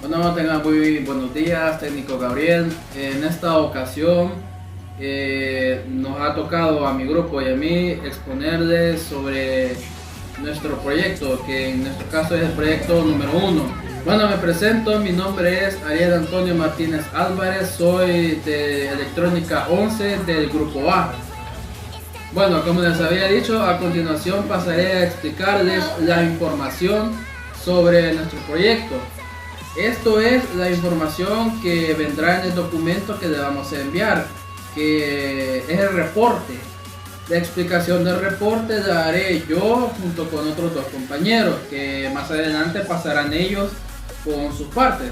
Bueno, tengan muy buenos días, técnico Gabriel. En esta ocasión nos ha tocado a mi grupo y a mí exponerles sobre nuestro proyecto, que en nuestro caso es el proyecto número 1. Bueno, me presento, mi nombre es Ariel Antonio Martínez Álvarez, soy de Electrónica 11 del grupo A. Bueno, como les había dicho, a continuación pasaré a explicarles la información sobre nuestro proyecto. Esto es la información que vendrá en el documento que le vamos a enviar, que es el reporte. La explicación del reporte la haré yo junto con otros dos compañeros, que más adelante pasarán ellos con sus partes.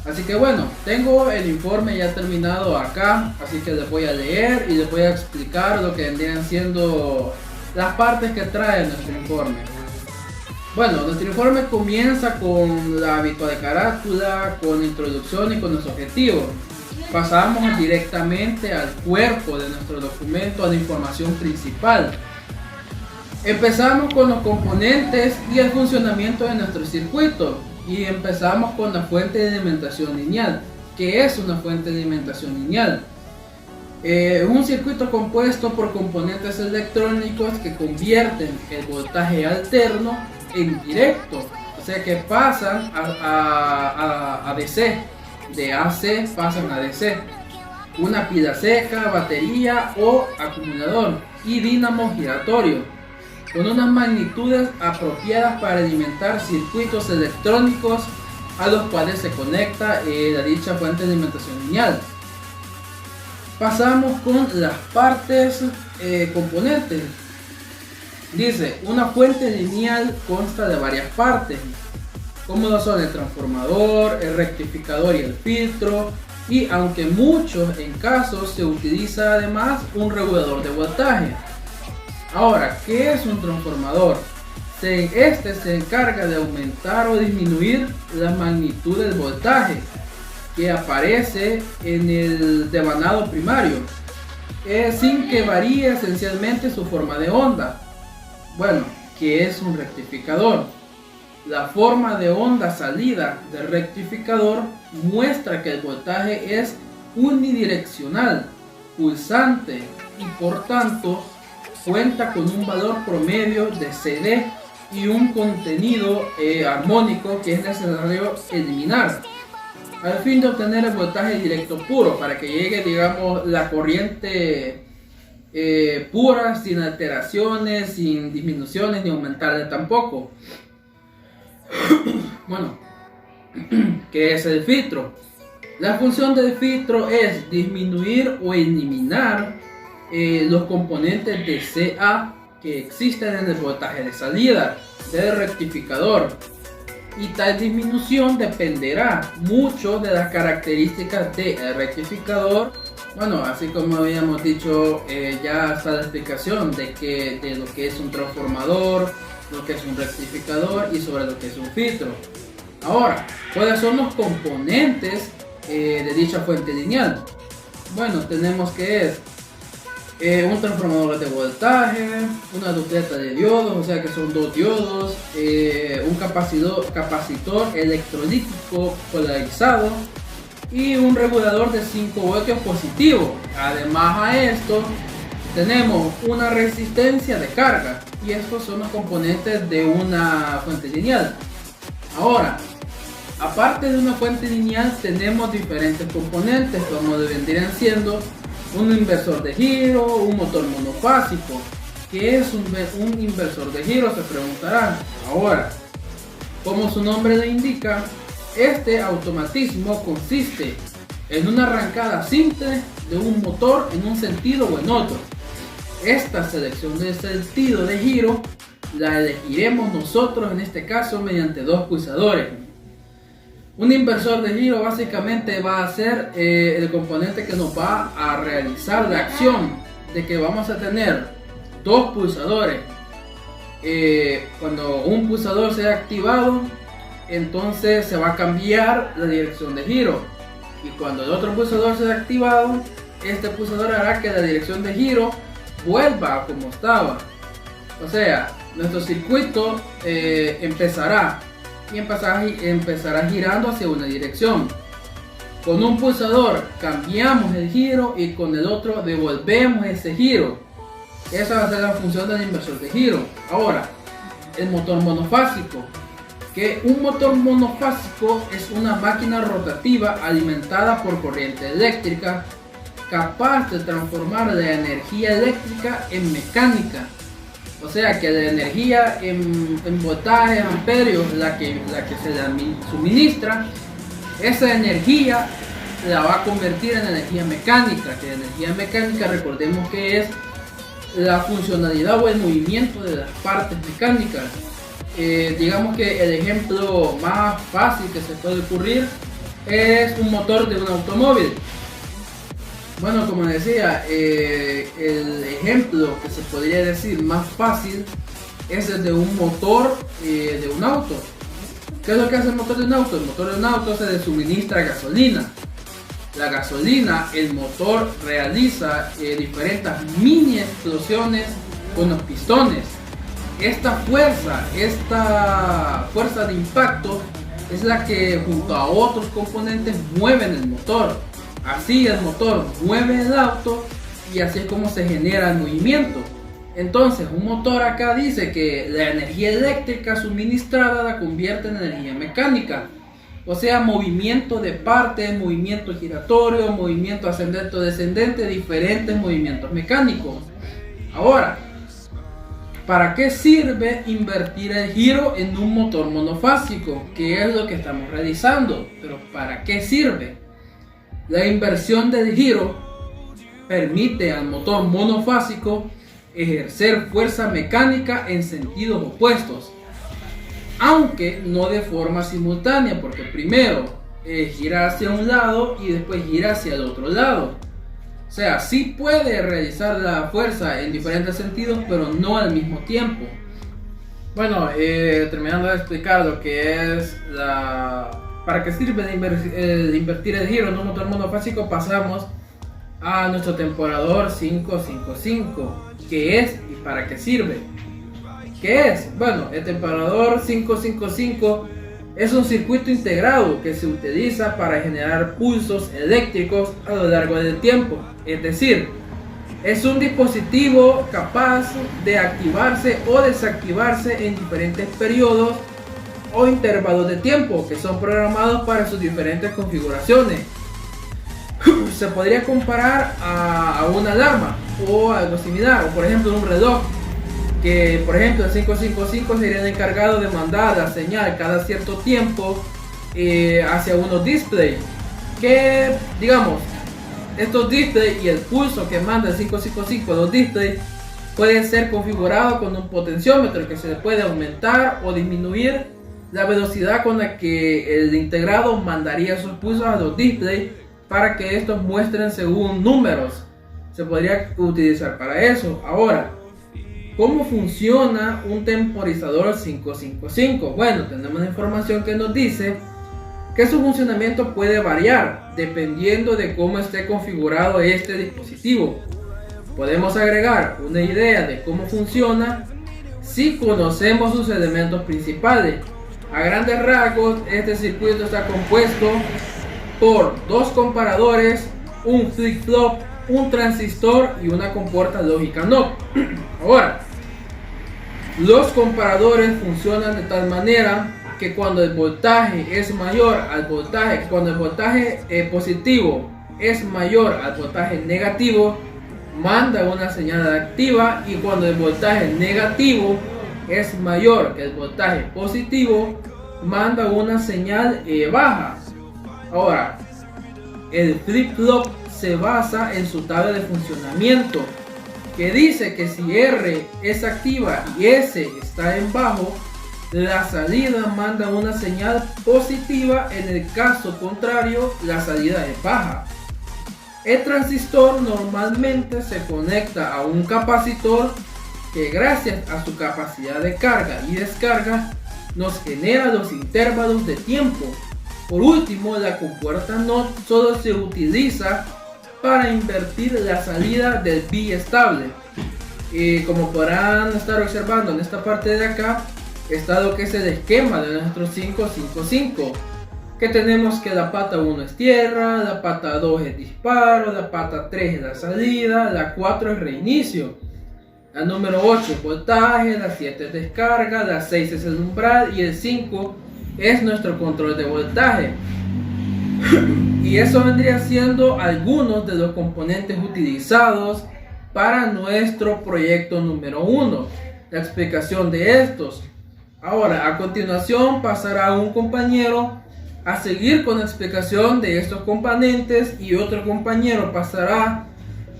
Así que bueno, tengo el informe ya terminado acá, así que les voy a leer y les voy a explicar lo que vendrían siendo las partes que trae nuestro informe. Bueno, nuestro informe comienza con la habitual carátula, con la introducción y con los objetivos. Pasamos directamente al cuerpo de nuestro documento, a la información principal. Empezamos con los componentes y el funcionamiento de nuestro circuito. Y empezamos con la fuente de alimentación lineal. ¿Qué es una fuente de alimentación lineal? Un circuito compuesto por componentes electrónicos que convierten el voltaje alterno en directo, o sea que pasan a DC, de AC pasan a DC. Una pila seca, batería o acumulador y dínamo giratorio, con unas magnitudes apropiadas para alimentar circuitos electrónicos a los cuales se conecta la dicha fuente de alimentación lineal. Pasamos con las partes componentes. Dice, una fuente lineal consta de varias partes, como lo son el transformador, el rectificador y el filtro, y aunque muchos en casos se utiliza además un regulador de voltaje. Ahora, ¿qué es un transformador? Este se encarga de aumentar o disminuir la magnitud del voltaje que aparece en el devanado primario, sin que varíe esencialmente su forma de onda. Bueno, ¿qué es un rectificador? La forma de onda salida del rectificador muestra que el voltaje es unidireccional, pulsante y por tanto cuenta con un valor promedio de CD y un contenido armónico que es necesario eliminar al fin de obtener el voltaje directo puro, para que llegue, digamos, la corriente pura, sin alteraciones, sin disminuciones ni aumentarle tampoco. Bueno, ¿qué es el filtro? La función del filtro es disminuir o eliminar los componentes de CA que existen en el voltaje de salida del rectificador, y tal disminución dependerá mucho de las características del rectificador. Bueno, así como habíamos dicho, ya está la explicación de lo que es un transformador, lo que es un rectificador y sobre lo que es un filtro. Ahora, ¿cuáles son los componentes de dicha fuente lineal? Bueno, tenemos que es un transformador de voltaje, una dupleta de diodos, o sea que son dos diodos, un capacitor electrolítico polarizado y un regulador de 5 voltios positivo. Además a esto tenemos una resistencia de carga, y estos son los componentes de una fuente lineal. Ahora, aparte de una fuente lineal tenemos diferentes componentes, como vendrían siendo un inversor de giro, un motor monofásico. ¿Qué es un inversor de giro?, se preguntarán. Ahora, como su nombre le indica, este automatismo consiste en una arrancada simple de un motor en un sentido o en otro. Esta selección de sentido de giro la elegiremos nosotros, en este caso mediante dos pulsadores. Un inversor de giro básicamente va a ser el componente que nos va a realizar la acción de que vamos a tener dos pulsadores. Cuando un pulsador sea activado, entonces se va a cambiar la dirección de giro, y cuando el otro pulsador sea activado, este pulsador hará que la dirección de giro vuelva a como estaba. O sea, nuestro circuito empezará y empezará girando hacia una dirección. Con un pulsador cambiamos el giro y con el otro devolvemos ese giro. Esa va a ser la función del inversor de giro. Ahora, el motor monofásico. Que un motor monofásico es una máquina rotativa alimentada por corriente eléctrica, capaz de transformar la energía eléctrica en mecánica. O sea que la energía en voltajes, amperios, la que se le suministra, esa energía la va a convertir en energía mecánica. Que la energía mecánica, recordemos que es la funcionalidad o el movimiento de las partes mecánicas. Digamos que el ejemplo más fácil que se puede ocurrir es un motor de un automóvil. Bueno, como decía, el ejemplo que se podría decir más fácil es el de un motor de un auto. ¿Qué es lo que hace el motor de un auto? El motor de un auto se le suministra gasolina. La gasolina, el motor realiza diferentes mini explosiones con los pistones. Esta fuerza de impacto es la que junto a otros componentes mueven el motor. Así el motor mueve el auto y así es como se genera el movimiento. Entonces un motor acá dice que la energía eléctrica suministrada la convierte en energía mecánica. O sea, movimiento de partes, movimiento giratorio, movimiento ascendente o descendente, diferentes movimientos mecánicos. Ahora, ¿para qué sirve invertir el giro en un motor monofásico? ¿Qué es lo que estamos realizando? Pero ¿para qué sirve? La inversión del giro permite al motor monofásico ejercer fuerza mecánica en sentidos opuestos, aunque no de forma simultánea, porque primero gira hacia un lado y después gira hacia el otro lado. O sea, sí puede realizar la fuerza en diferentes sentidos, pero no al mismo tiempo. Bueno, terminando de explicar lo que es para qué sirve de invertir el giro en un motor monofásico, pasamos a nuestro temporador 555. ¿Qué es y para qué sirve? ¿Qué es? Bueno, el temporador 555 es un circuito integrado que se utiliza para generar pulsos eléctricos a lo largo del tiempo. Es decir, es un dispositivo capaz de activarse o desactivarse en diferentes periodos o intervalos de tiempo que son programados para sus diferentes configuraciones. Se podría comparar a una alarma o algo similar, o por ejemplo un reloj, que por ejemplo el 555 sería el encargado de mandar la señal cada cierto tiempo hacia unos displays, que digamos estos displays y el pulso que manda el 555 a los displays puede ser configurado con un potenciómetro que se le puede aumentar o disminuir la velocidad con la que el integrado mandaría esos pulsos a los displays para que estos muestren según números. Se podría utilizar para eso. Ahora, ¿cómo funciona un temporizador 555? Bueno, tenemos información que nos dice que su funcionamiento puede variar dependiendo de cómo esté configurado este dispositivo. Podemos agregar una idea de cómo funciona si conocemos sus elementos principales. A grandes rasgos, este circuito está compuesto por dos comparadores, un flip-flop, un transistor y una compuerta lógica NOT. Ahora, los comparadores funcionan de tal manera que cuando el voltaje es mayor al voltaje, cuando el voltaje positivo es mayor al voltaje negativo, manda una señal activa, y cuando el voltaje negativo es mayor que el voltaje positivo, manda una señal baja. Ahora, el flip-flop se basa en su tabla de funcionamiento, que dice que si R es activa y S está en bajo, la salida manda una señal positiva, en el caso contrario la salida es baja. El transistor normalmente se conecta a un capacitor que, gracias a su capacidad de carga y descarga, nos genera los intervalos de tiempo. Por último, la compuerta NOT solo se utiliza para invertir la salida del biestable. Como podrán estar observando en esta parte de acá, está lo que es el esquema de nuestro 555, que tenemos que la pata 1 es tierra, la pata 2 es disparo, la pata 3 es la salida, la 4 es reinicio, la número 8 es voltaje, la 7 es descarga, la 6 es el umbral y el 5 es nuestro control de voltaje. Y eso vendría siendo algunos de los componentes utilizados para nuestro proyecto número 1, la explicación de estos. Ahora, a continuación pasará un compañero a seguir con la explicación de estos componentes y otro compañero pasará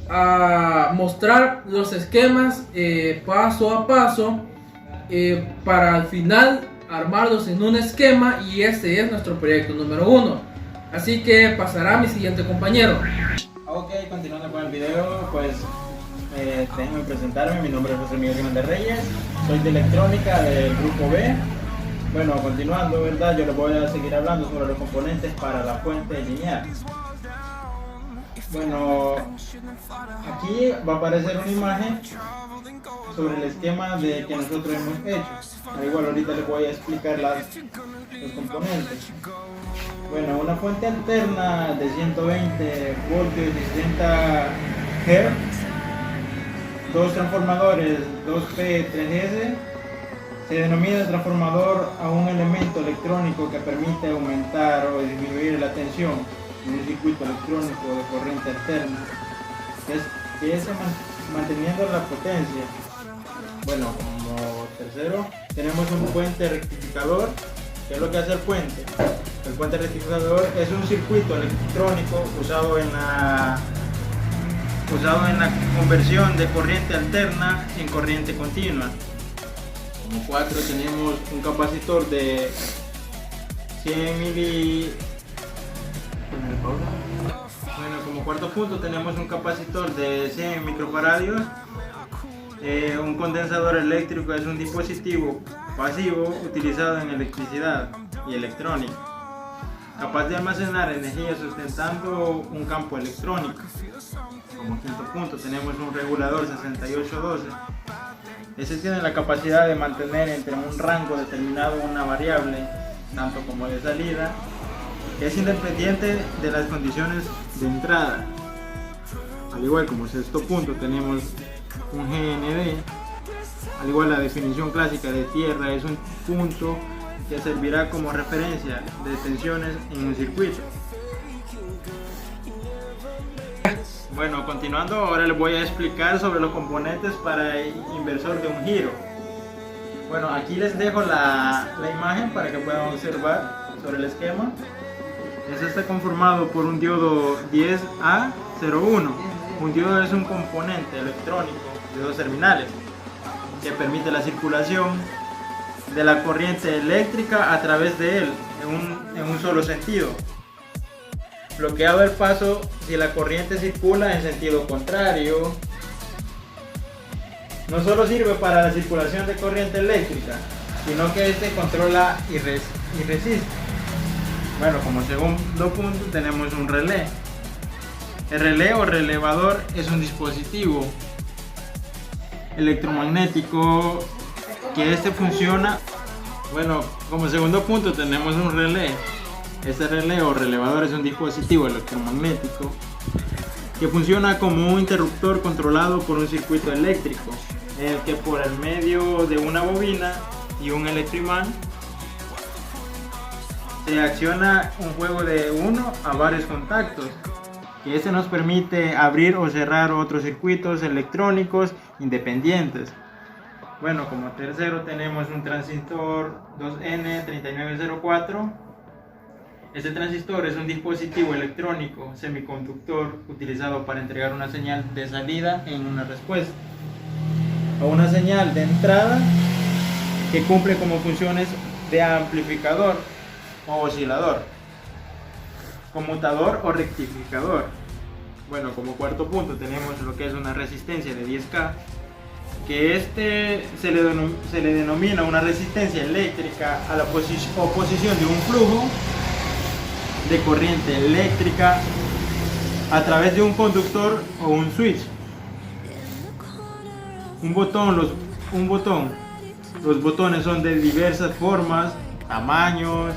a mostrar los esquemas paso a paso para al final armarlos en un esquema, y este es nuestro proyecto número 1. Así que pasará mi siguiente compañero. Ok, continuando con el video, pues déjenme presentarme. Mi nombre es José Miguel Hernández Reyes, soy de electrónica del grupo B. Bueno, continuando, ¿verdad? Yo les voy a seguir hablando sobre los componentes para la fuente lineal. Bueno, aquí va a aparecer una imagen sobre el esquema que nosotros hemos hecho. Al igual ahorita les voy a explicar los componentes. Bueno, una fuente alterna de 120 voltios y 60 Hz, dos transformadores 2P 3S, se denomina transformador a un elemento electrónico que permite aumentar o disminuir la tensión en un circuito electrónico de corriente alterna, que es manteniendo la potencia. Bueno, como tercero tenemos un puente rectificador. ¿Qué es lo que hace el puente? El puente rectificador es un circuito electrónico usado en la conversión de corriente alterna en corriente continua. Como 4 tenemos un capacitor de 100 mili. Bueno, como cuarto punto tenemos un capacitor de 100 microfaradios. Un condensador eléctrico es un dispositivo pasivo utilizado en electricidad y electrónica, capaz de almacenar energía sustentando un campo electrónico. Como quinto punto tenemos un regulador 6812. Ese tiene la capacidad de mantener entre un rango determinado una variable, tanto como de salida, que es independiente de las condiciones de entrada. Al igual como sexto punto tenemos un GND. Al igual, la definición clásica de tierra es un punto que servirá como referencia de tensiones en un circuito. Bueno, continuando, ahora les voy a explicar sobre los componentes para el inversor de un giro. Bueno, aquí les dejo la imagen para que puedan observar sobre el esquema. Este está conformado por un diodo 10A01. Un diodo es un componente electrónico de dos terminales que permite la circulación de la corriente eléctrica a través de él en un solo sentido, bloqueado el paso si la corriente circula en sentido contrario. No solo sirve para la circulación de corriente eléctrica, sino que este controla y resiste. Bueno, como segundo punto tenemos un relé. El relé o relevador es un dispositivo electromagnético que funciona. Bueno, como segundo punto tenemos un relé. Este relé o relevador es un dispositivo electromagnético que funciona como un interruptor controlado por un circuito eléctrico, en el que por el medio de una bobina y un electroimán se acciona un juego de uno a varios contactos, que nos permite abrir o cerrar otros circuitos electrónicos independientes. Bueno, como tercero tenemos un transistor 2N3904. Este transistor es un dispositivo electrónico semiconductor utilizado para entregar una señal de salida en una respuesta, o una señal de entrada que cumple como funciones de amplificador o oscilador, conmutador o rectificador. Bueno, como cuarto punto tenemos lo que es una resistencia de 10K, que se le denomina una resistencia eléctrica a la oposición de un flujo de corriente eléctrica a través de un conductor o un switch. Un botón Los botones son de diversas formas, tamaños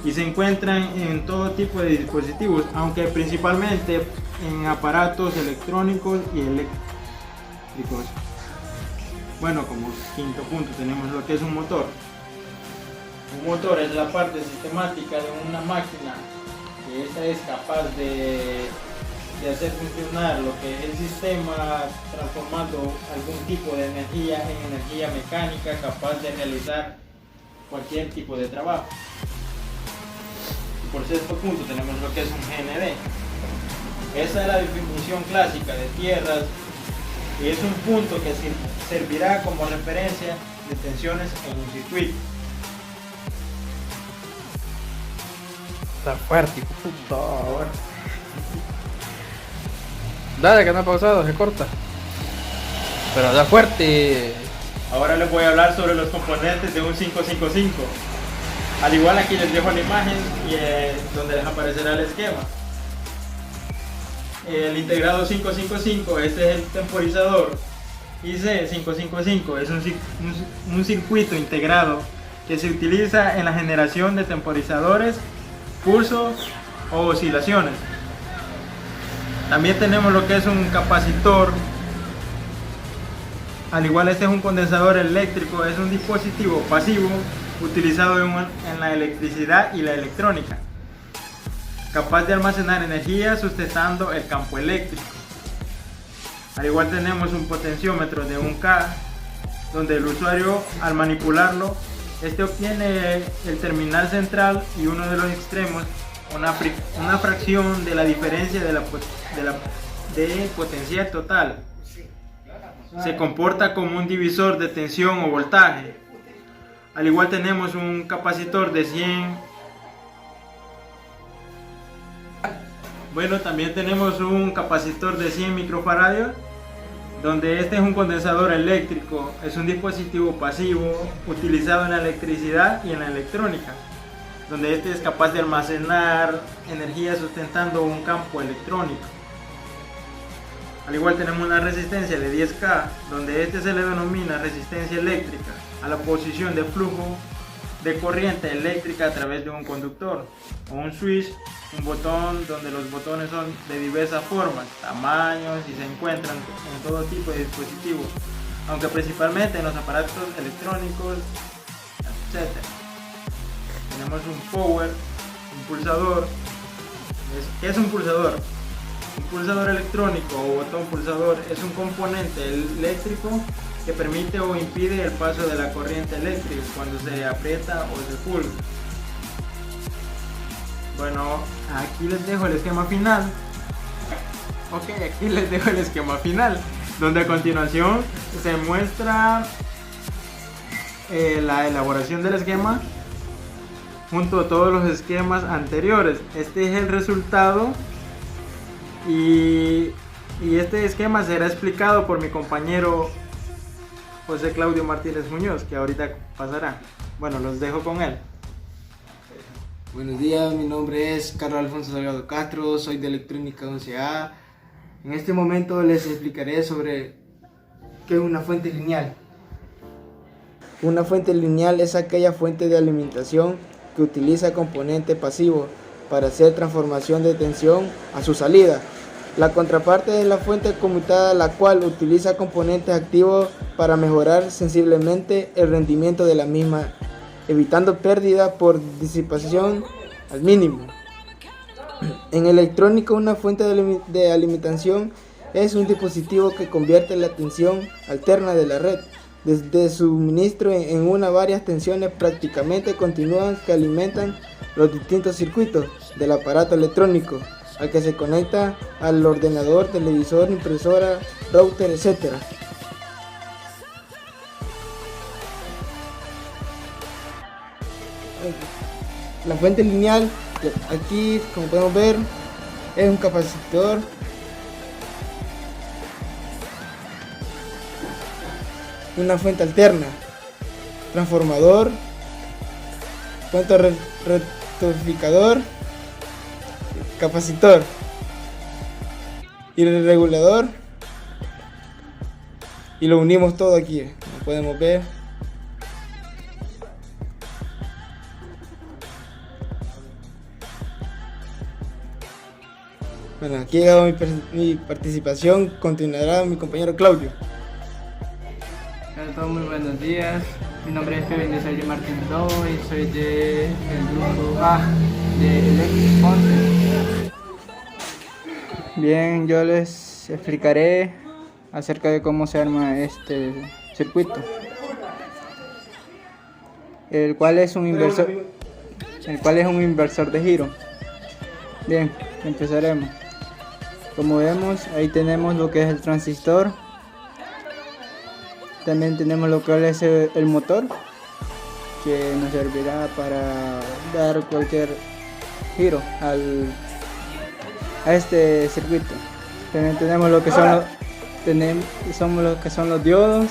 y se encuentran en todo tipo de dispositivos, aunque principalmente en aparatos electrónicos y eléctricos. Bueno, como quinto punto tenemos lo que es un motor. Un motor es la parte sistemática de una máquina que esta es capaz de hacer funcionar lo que es el sistema, transformando algún tipo de energía en energía mecánica capaz de realizar cualquier tipo de trabajo. Y por sexto punto tenemos lo que es un GND. Esa es la definición clásica de tierras y es un punto que servirá como referencia de tensiones en un circuito. Está fuerte, hijo de puta. Dale, que no ha pausado, se corta. Pero da fuerte. Ahora les voy a hablar sobre los componentes de un 555. Al igual aquí les dejo la imagen y donde les aparecerá el esquema. El integrado 555, este es el temporizador. IC555 es un circuito integrado que se utiliza en la generación de temporizadores, pulsos o oscilaciones. También tenemos lo que es un capacitor. Al igual este es un condensador eléctrico, es un dispositivo pasivo utilizado en la electricidad y la electrónica, capaz de almacenar energía sustentando el campo eléctrico. Al igual tenemos un potenciómetro de 1K, donde el usuario al manipularlo, este obtiene el terminal central y uno de los extremos, una fracción de la diferencia de potencial total. Se comporta como un divisor de tensión o voltaje. Al igual tenemos un capacitor de 100. Bueno, también tenemos un capacitor de 100 microfaradios, donde este es un condensador eléctrico, es un dispositivo pasivo utilizado en la electricidad y en la electrónica, donde este es capaz de almacenar energía sustentando un campo electrónico. Al igual tenemos una resistencia de 10K, donde este se le denomina resistencia eléctrica a la posición de flujo de corriente eléctrica a través de un conductor, o un switch, un botón donde los botones son de diversas formas, tamaños y se encuentran en todo tipo de dispositivos, aunque principalmente en los aparatos electrónicos, etc. Tenemos un power, un pulsador. ¿Qué es un pulsador? Un pulsador electrónico o botón pulsador es un componente eléctrico que permite o impide el paso de la corriente eléctrica cuando se aprieta o se pulsa. Bueno, aquí les dejo el esquema final. Ok, aquí les dejo el esquema final, donde a continuación se muestra la elaboración del esquema junto a todos los esquemas anteriores. Este es el resultado y este esquema será explicado por mi compañero José Claudio Martínez Muñoz, que ahorita pasará. Bueno, los dejo con él. Buenos días, mi nombre es Carlos Alfonso Salgado Castro, soy de Electrónica 11A. En este momento les explicaré sobre qué es una fuente lineal. Una fuente lineal es aquella fuente de alimentación que utiliza componente pasivo para hacer transformación de tensión a su salida. La contraparte es la fuente conmutada, la cual utiliza componentes activos para mejorar sensiblemente el rendimiento de la misma, evitando pérdida por disipación al mínimo. En electrónica, una fuente de alimentación es un dispositivo que convierte la tensión alterna de la red desde suministro en una varias tensiones prácticamente continuas que alimentan los distintos circuitos del aparato electrónico al que se conecta al ordenador, televisor, impresora, router, etc. La fuente lineal, aquí como podemos ver, es un capacitor, una fuente alterna, transformador, fuente rectificador, capacitor y el regulador, y lo unimos todo aquí, como podemos ver. Bueno, aquí ha llegado mi participación. Continuará mi compañero Claudio. Hola a todos, muy buenos días. Mi nombre es Kevin de Sergio Martín Do y soy del grupo A de Electric 11. Bien, yo les explicaré acerca de cómo se arma este circuito, el cual es un inversor de giro. Bien, empezaremos. Como vemos, ahí tenemos lo que es el transistor. También tenemos lo que es el motor, que nos servirá para dar cualquier giro a este circuito. También tenemos lo que son los diodos,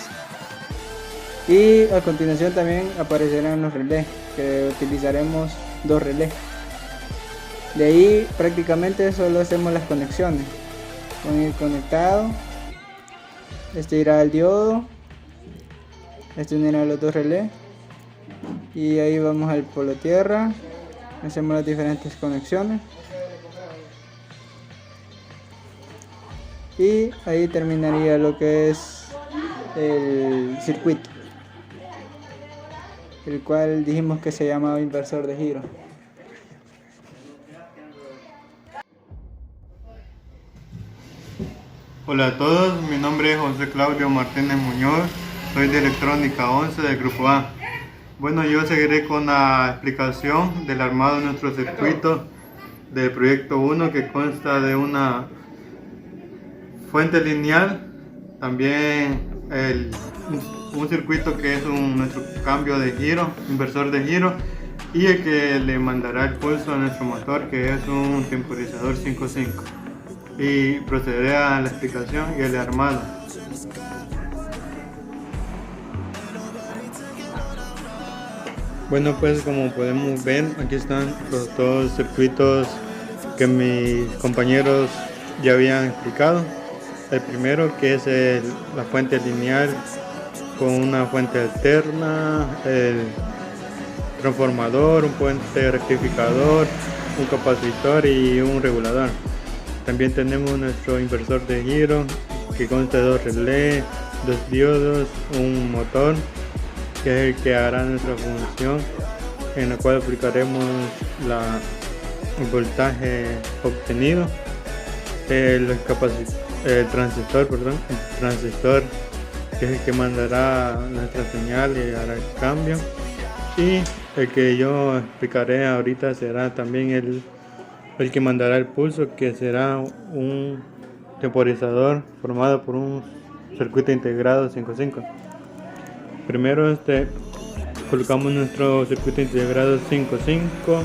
y a continuación también aparecerán los relés, que utilizaremos 2 relés. De ahí prácticamente solo hacemos las conexiones. Con ir conectado, este irá al diodo, este unirá los 2 relés, y ahí vamos al polo tierra, hacemos las diferentes conexiones y ahí terminaría lo que es el circuito, el cual dijimos que se llama inversor de giro. Hola a todos, mi nombre es José Claudio Martínez Muñoz, soy de Electrónica 11 del Grupo A. Bueno, yo seguiré con la explicación del armado de nuestro circuito del proyecto 1, que consta de una fuente lineal, también un circuito que es nuestro cambio de giro, inversor de giro, y el que le mandará el pulso a nuestro motor, que es un temporizador 5.5. Y procederé a la explicación y el armado. Bueno, pues como podemos ver, aquí están los 2 circuitos que mis compañeros ya habían explicado. El primero, que es la fuente lineal con una fuente alterna, el transformador, un puente rectificador, un capacitor y un regulador. También tenemos nuestro inversor de giro, que consta de 2 relés, 2 diodos, un motor, que es el que hará nuestra función, en la cual aplicaremos el voltaje obtenido. El transistor, que es el que mandará nuestra señal y hará el cambio. Y el que yo explicaré ahorita será también el que mandará el pulso, que será un temporizador formado por un circuito integrado 5.5. Primero colocamos nuestro circuito integrado 5.5,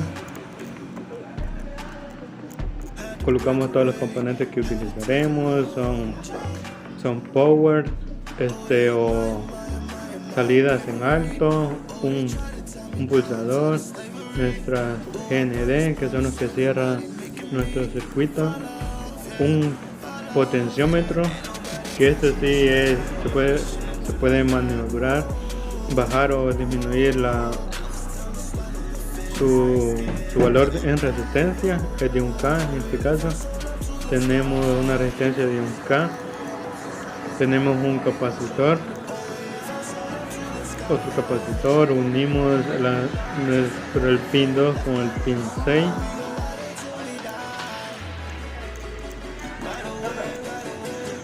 colocamos todos los componentes que utilizaremos, son power, o salidas en alto, un pulsador, nuestras GND, que son los que cierran nuestro circuito, un potenciómetro, que sí se puede maniobrar, bajar o disminuir su valor en resistencia, es de 1K. En este caso tenemos una resistencia de 1K. Tenemos un capacitor, otro capacitor, unimos el pin 2 con el pin 6.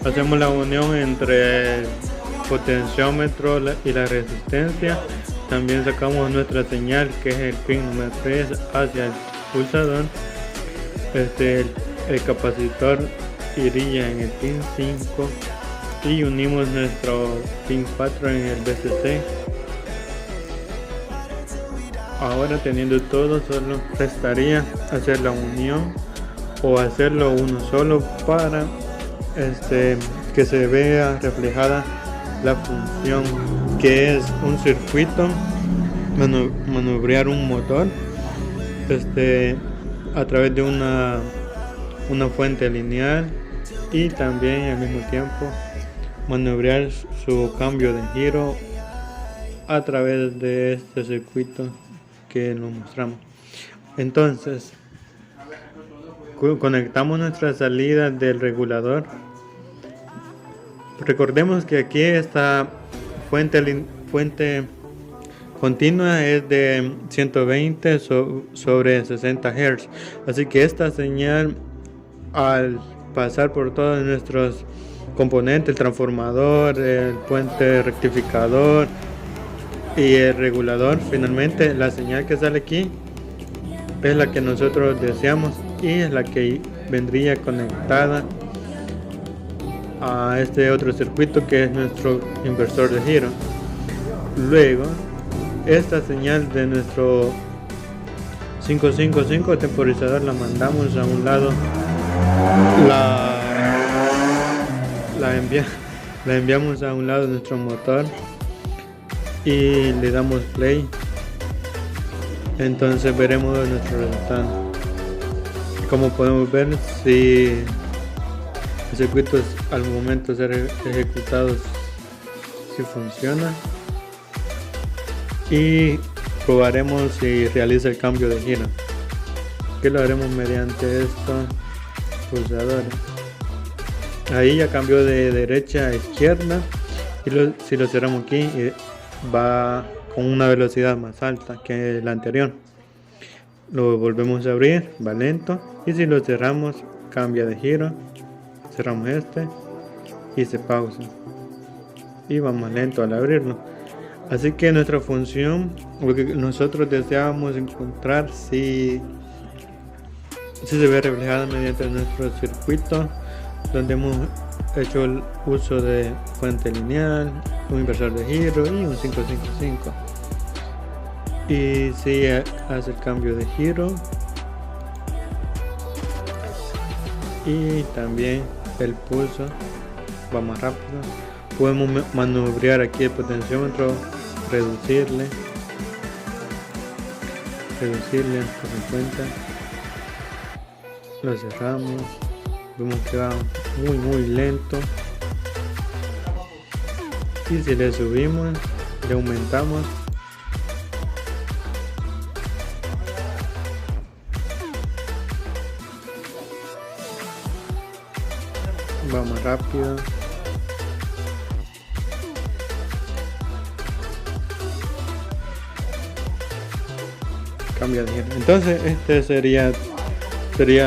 Hacemos la unión entre el potenciómetro y la resistencia. También sacamos nuestra señal, que es el pin número 3, hacia el pulsador. El capacitor iría en el pin 5 y unimos nuestro pin 4 en el VCC. Ahora, teniendo todo, solo restaría hacer la unión o hacerlo uno solo para que se vea reflejada la función, que es un circuito, maniobrar un motor a través de una fuente lineal, y también al mismo tiempo maniobrar su cambio de giro a través de este circuito que nos mostramos. Entonces, conectamos nuestra salida del regulador. Recordemos que aquí esta fuente continua es de 120 sobre 60 Hz, así que esta señal, al pasar por todos nuestros componentes, el transformador, el puente rectificador y el regulador, finalmente la señal que sale aquí es la que nosotros deseamos y es la que vendría conectada a este otro circuito que es nuestro inversor de giro. Luego esta señal de nuestro 555 temporizador la mandamos a un lado, la enviamos a un lado de nuestro motor y le damos play. Entonces veremos nuestro resultado. Como podemos ver, si el circuito al momento de ser ejecutados si funciona, y probaremos si realiza el cambio de giro, que lo haremos mediante estos pulsadores. Ahí ya cambió de derecha a izquierda, y si lo cerramos aquí va con una velocidad más alta que la anterior. Lo volvemos a abrir, va lento, y si lo cerramos cambia de giro. Cerramos este y se pausa y va más lento al abrirlo. Así que nuestra función, lo que nosotros deseábamos encontrar, si se ve reflejada mediante nuestro circuito, donde hemos hecho el uso de fuente lineal, un inversor de giro y un 555. Y si hace el cambio de giro y también el pulso va más rápido. Podemos maniobrar aquí el potenciómetro, reducirle hasta 50. Lo cerramos, vemos que va muy lento, y si le subimos, le aumentamos, va más rápido. Cambia de giro. Entonces este sería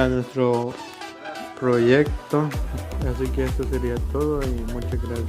nuestro proyecto, así que esto sería todo y muchas gracias.